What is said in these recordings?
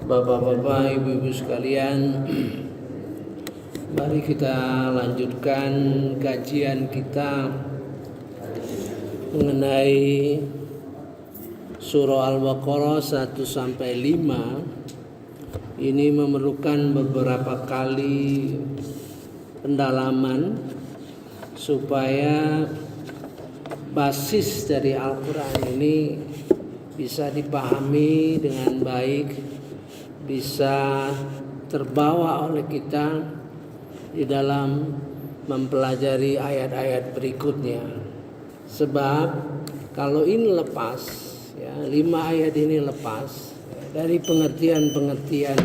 Bapak-bapak, ibu-ibu sekalian, mari kita lanjutkan kajian kita mengenai surah Al-Baqarah 1 sampai 5. Ini memerlukan beberapa kali pendalaman supaya basis dari Al-Quran ini bisa dipahami dengan baik, bisa terbawa oleh kita di dalam mempelajari ayat-ayat berikutnya. Sebab kalau ini lepas, ya, 5 ayat ini lepas dari pengertian-pengertian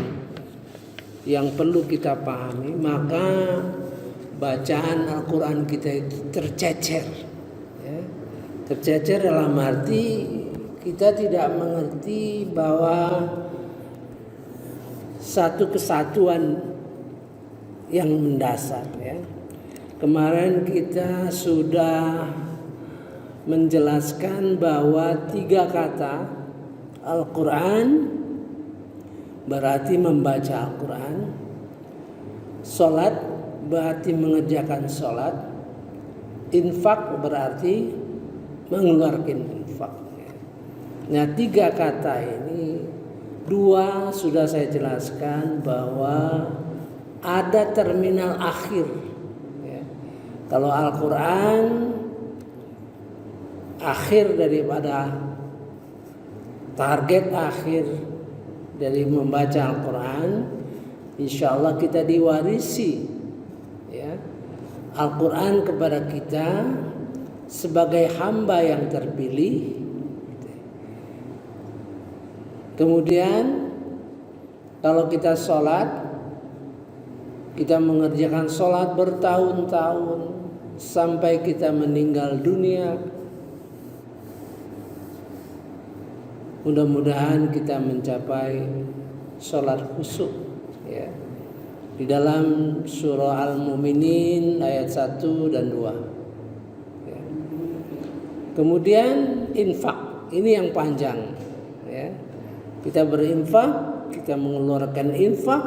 yang perlu kita pahami, maka bacaan Al-Quran kita itu tercecer, ya. Tercecer dalam arti kita tidak mengerti bahwa satu kesatuan yang mendasar, ya. Kemarin kita sudah menjelaskan bahwa 3 kata Al-Quran berarti membaca Al-Quran, sholat berarti mengerjakan sholat, infak berarti mengeluarkan infak. Nah, 3 kata ini, 2 sudah saya jelaskan bahwa ada terminal akhir, ya. Kalau Al-Quran akhir daripada target akhir dari membaca Al-Quran, insya Allah kita diwarisi, ya, Al-Quran kepada kita sebagai hamba yang terpilih. Kemudian kalau kita sholat, kita mengerjakan sholat bertahun-tahun sampai kita meninggal dunia. Mudah-mudahan kita mencapai sholat khusyuk, ya, di dalam surah Al-Mu'minin ayat 1 dan 2, ya. Kemudian infak, ini yang panjang, ya. Kita berinfak, kita mengeluarkan infak,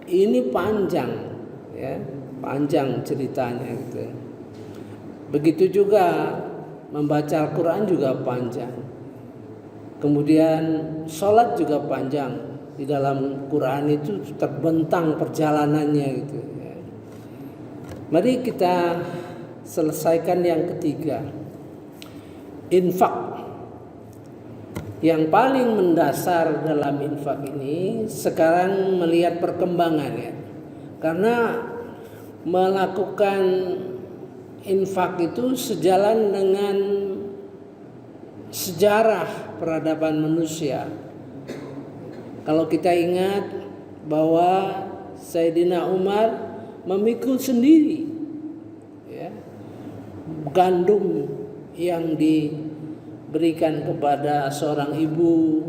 ini panjang, ya, panjang ceritanya gitu. Begitu juga membaca Al-Quran juga panjang. Kemudian sholat juga panjang. Di dalam Quran itu terbentang perjalanannya gitu, ya. Mari kita selesaikan yang ketiga, infak. Yang paling mendasar dalam infak ini sekarang melihat perkembangannya, karena melakukan infak itu sejalan dengan sejarah peradaban manusia. Kalau kita ingat bahwa Sayyidina Umar memikul sendiri, ya, gandum yang diberikan kepada seorang ibu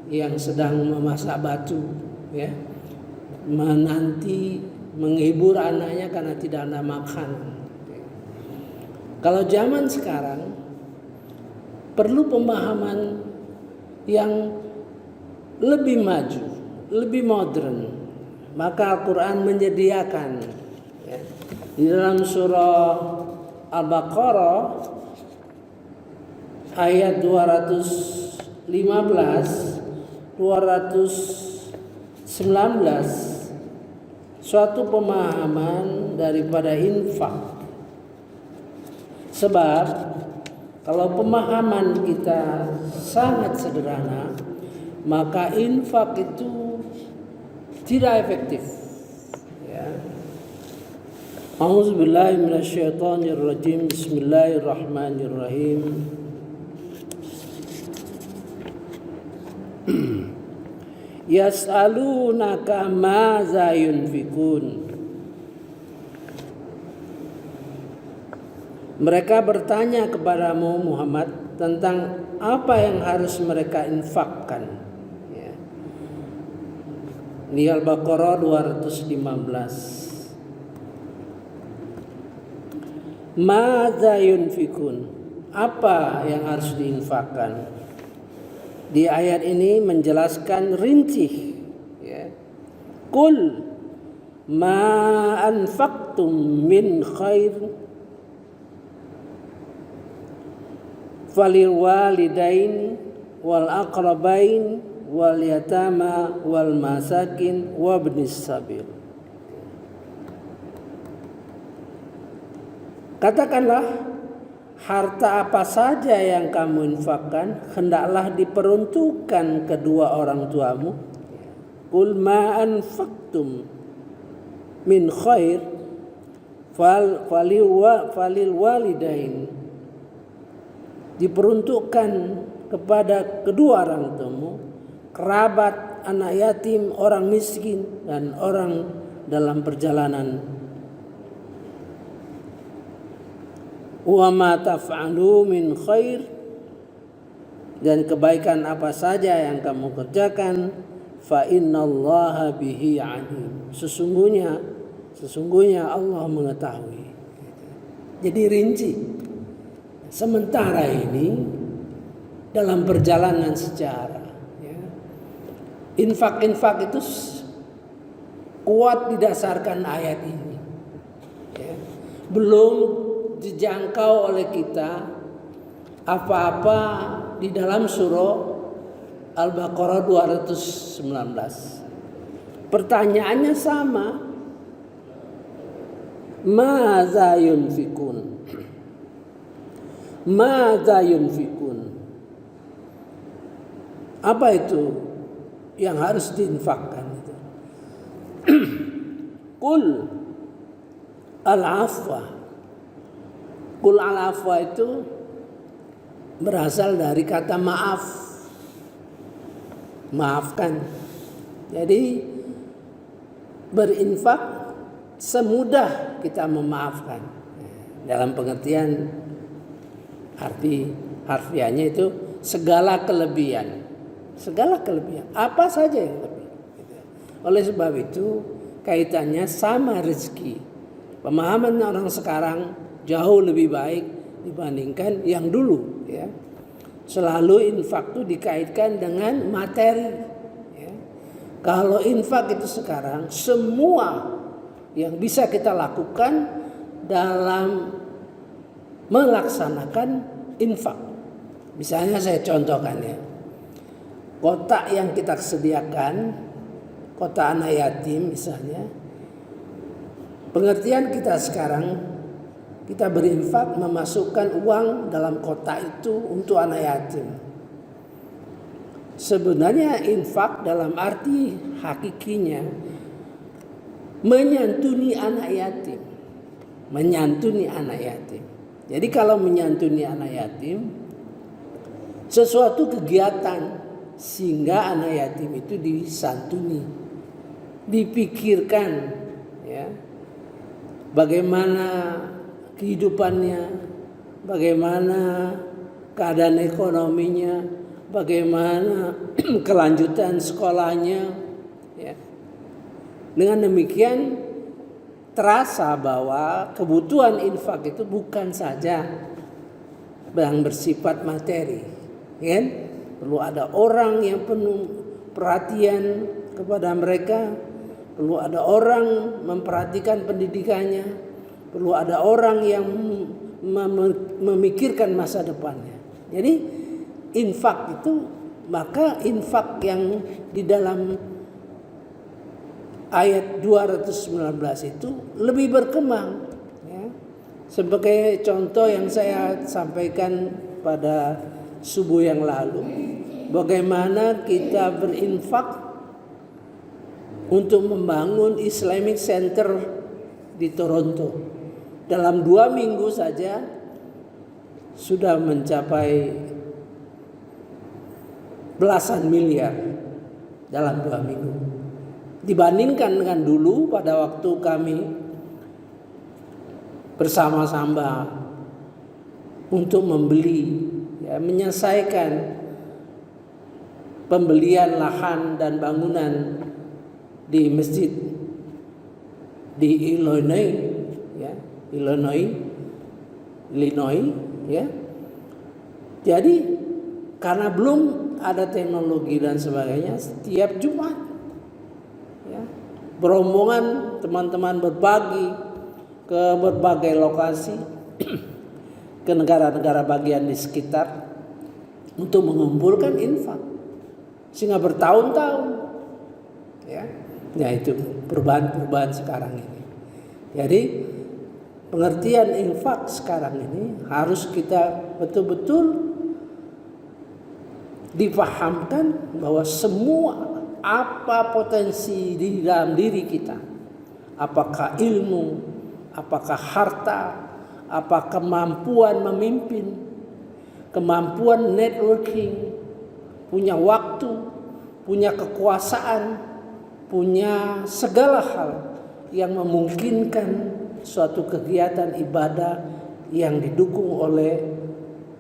yang sedang memasak batu, ya, menanti menghibur anaknya karena tidak ada makan. Kalau zaman sekarang perlu pemahaman yang lebih maju, lebih modern, maka Al-Quran menyediakan, ya, di dalam surah Al-Baqarah ayat 215, 219 suatu pemahaman daripada infak. Sebab kalau pemahaman kita sangat sederhana, maka infak itu tidak efektif, ya. A'udzubillahi minasyaitonirrajim. Bismillahirrahmanirrahim. Yas'alunaka maza yunfikun. Mereka bertanya kepadamu Muhammad tentang apa yang harus mereka infakkan, ya. Ini Al-Baqarah 215. Maza yunfikun, apa yang harus diinfakkan? Di ayat ini menjelaskan rinci Qul ma anfaqtum min khair falil walidain wal aqrabain wal yatama wal masakin wabnis sabil. Katakanlah, harta apa saja yang kamu infakkan hendaklah diperuntukkan kedua orang tuamu. Qul ma anfaqtum min khair falil walidain, diperuntukkan kepada kedua orang tuamu, kerabat, anak yatim, orang miskin, dan orang dalam perjalanan. Wa ma taf'alu min khair, dan kebaikan apa saja yang kamu kerjakan, fa innallaha bihi alim, sesungguhnya Allah mengetahui. Jadi rinci. Sementara ini dalam perjalanan sejarah, ya, infak itu kuat didasarkan ayat ini, ya. Belum dijangkau oleh kita apa-apa di dalam surah Al-Baqarah 219. Pertanyaannya sama, Madza yunfikun? Madza yunfikun? Apa itu yang harus diinfakkan itu? Qul al-afwa. Qul al-afwa itu berasal dari kata maaf. Maafkan. Jadi berinfak semudah kita memaafkan. Dalam pengertian arti harfiahnya itu segala kelebihan. Segala kelebihan, apa saja yang lebih. Oleh sebab itu kaitannya sama rezeki. Pemahaman orang sekarang jauh lebih baik dibandingkan yang dulu, ya. Selalu infak itu dikaitkan dengan materi, ya. Kalau infak itu sekarang semua yang bisa kita lakukan dalam melaksanakan infak. Misalnya saya contohkan, ya. Kotak yang kita sediakan, kotak anak yatim misalnya. Pengertian kita sekarang, kita berinfak memasukkan uang dalam kotak itu untuk anak yatim. Sebenarnya infak dalam arti hakikinya menyantuni anak yatim. Menyantuni anak yatim. Jadi kalau menyantuni anak yatim, sesuatu kegiatan sehingga anak yatim itu disantuni, dipikirkan, ya, bagaimana kehidupannya, bagaimana keadaan ekonominya, bagaimana kelanjutan sekolahnya, ya. Dengan demikian terasa bahwa kebutuhan infak itu bukan saja yang bersifat materi, kan? Perlu ada orang yang penuh perhatian kepada mereka, perlu ada orang memperhatikan pendidikannya, perlu ada orang yang memikirkan masa depannya. Jadi infak itu, maka infak yang di dalam ayat 219 itu lebih berkembang, ya. Sebagai contoh yang saya sampaikan pada subuh yang lalu, bagaimana kita berinfak untuk membangun Islamic Center di Toronto. Dalam 2 minggu saja sudah mencapai belasan miliar dalam 2 minggu. Dibandingkan dengan dulu pada waktu kami bersama-sama untuk membeli, ya, menyelesaikan pembelian lahan dan bangunan di masjid di Illinois, ya, Illinois, ya. Jadi karena belum ada teknologi dan sebagainya, setiap Jumat, ya, berombongan teman-teman berbagi ke berbagai lokasi, ke negara-negara bagian di sekitar untuk mengumpulkan infak sehingga bertahun-tahun, ya. Nah itu perubahan-perubahan sekarang ini. Jadi pengertian infak sekarang ini harus kita betul-betul dipahamkan bahwa semua apa potensi di dalam diri kita, apakah ilmu, apakah harta, apakah kemampuan memimpin, kemampuan networking, punya waktu, punya kekuasaan, punya segala hal yang memungkinkan suatu kegiatan ibadah yang didukung oleh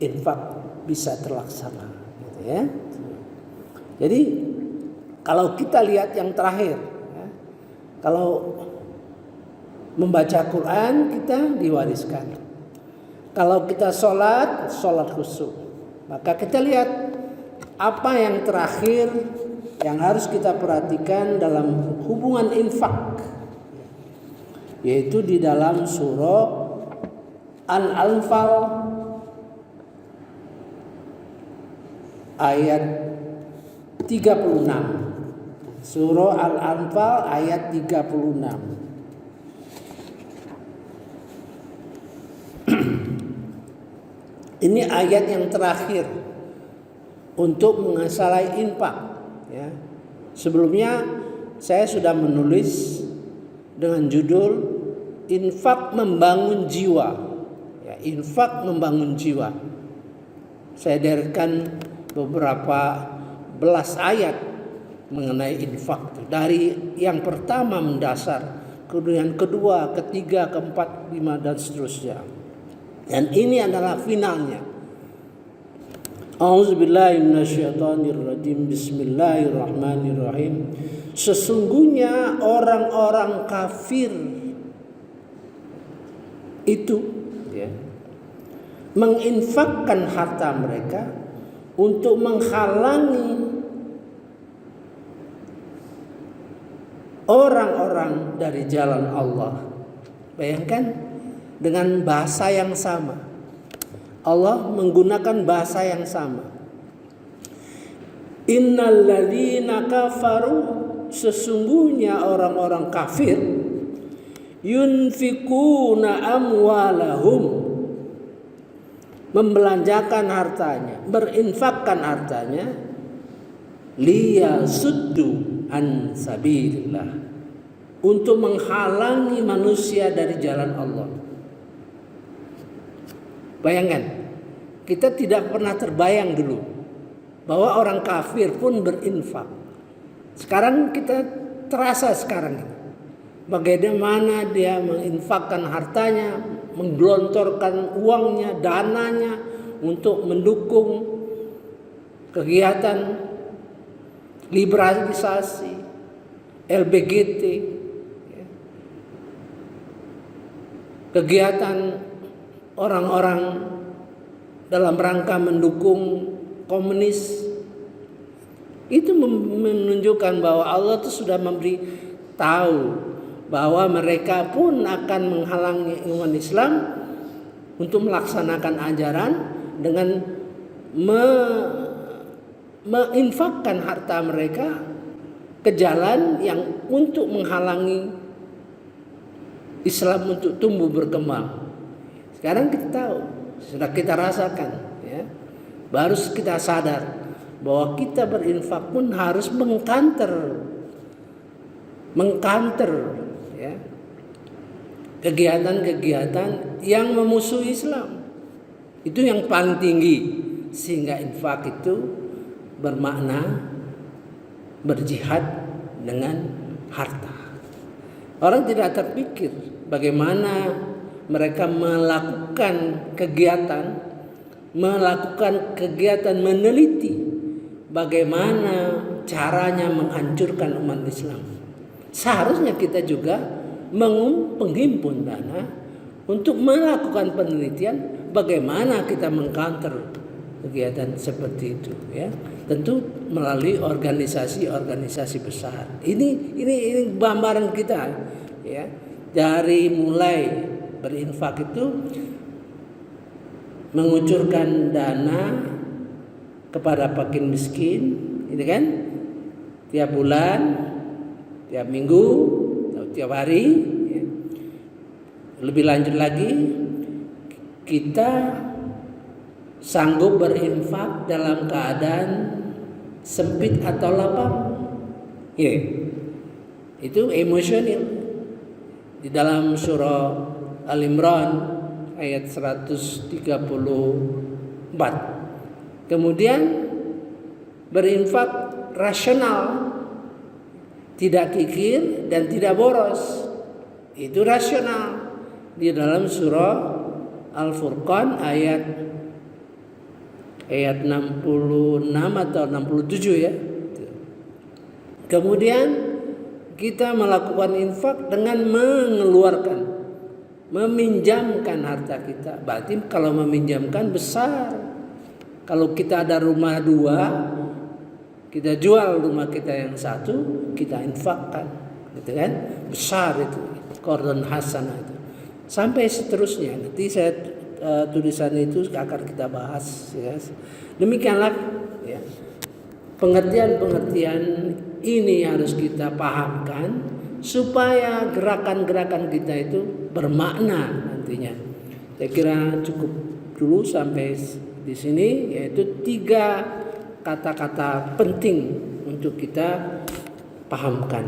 infak bisa terlaksana, gitu ya. Jadi kalau kita lihat yang terakhir, ya, kalau membaca Quran kita diwariskan. Kalau kita sholat khusyuk. Maka kita lihat apa yang terakhir yang harus kita perhatikan dalam hubungan infak, yaitu di dalam surah Al-Anfal ayat 36. Surah Al-Anfal ayat 36. Ini ayat yang terakhir untuk mengasalai infak, ya. Sebelumnya saya sudah menulis dengan judul infak membangun jiwa, ya, infak membangun jiwa. Saya deretan beberapa belas ayat mengenai infak, dari yang pertama mendasar, kemudian kedua, ketiga, keempat, lima dan seterusnya. Dan ini adalah finalnya. A'udzubillahi minasyaitonirrajim. Bismillahirrahmanirrahim. Sesungguhnya orang-orang kafir itu, ya, menginfakkan harta mereka untuk menghalangi orang-orang dari jalan Allah. Bayangkan dengan bahasa yang sama. Allah menggunakan bahasa yang sama. Innal ladzina kafaru, sesungguhnya orang-orang kafir, yunfikuna amwalahum, membelanjakan hartanya, berinfakkan hartanya, liyasuddu an sabilillah, untuk menghalangi manusia dari jalan Allah. Bayangkan, kita tidak pernah terbayang dulu bahwa orang kafir pun berinfak. Sekarang kita terasa sekarang ini bagaimana dia menginfakkan hartanya, menggelontorkan uangnya, dananya untuk mendukung kegiatan liberalisasi LGBT, kegiatan orang-orang dalam rangka mendukung komunis. Itu menunjukkan bahwa Allah itu sudah memberi tahu bahwa mereka pun akan menghalangi umat Islam untuk melaksanakan ajaran dengan menginfakkan harta mereka ke jalan yang untuk menghalangi Islam untuk tumbuh berkembang. Sekarang kita tahu, sudah kita rasakan, ya. Baru kita sadar bahwa kita berinfak pun harus mengkanter, ya, kegiatan-kegiatan yang memusuhi Islam. Itu yang paling tinggi, sehingga infak itu bermakna berjihad dengan harta. Orang tidak terpikir bagaimana mereka melakukan kegiatan meneliti bagaimana caranya menghancurkan umat Islam. Seharusnya kita juga menghimpun dana untuk melakukan penelitian bagaimana kita mengcounter kegiatan seperti itu, ya. Tentu melalui organisasi-organisasi besar. Ini gambaran kita ya. Dari mulai berinfak itu mengucurkan dana kepada fakir miskin, ini kan tiap bulan, tiap minggu, atau tiap hari. Ya. Lebih lanjut lagi, kita sanggup berinfak dalam keadaan sempit atau lapang. Ya. Itu emosional. Di dalam surah Al-Imran ayat 134. Kemudian berinfak rasional, tidak kikir dan tidak boros. Itu rasional di dalam surah Al-Furqan ayat 66 atau 67 ya. Kemudian kita melakukan infak dengan meminjamkan harta kita. Berarti kalau meminjamkan besar. Kalau kita ada rumah 2, kita jual rumah kita yang 1, kita infakkan, gitu kan? Besar itu, qardun hasanah itu. Sampai seterusnya. Nanti saya tulisan itu akan kita bahas. Ya. Demikianlah. Ya. Pengertian-pengertian ini harus kita pahamkan supaya gerakan-gerakan kita itu bermakna nantinya. Saya kira cukup dulu sampai di sini, yaitu 3 kata-kata penting untuk kita pahamkan.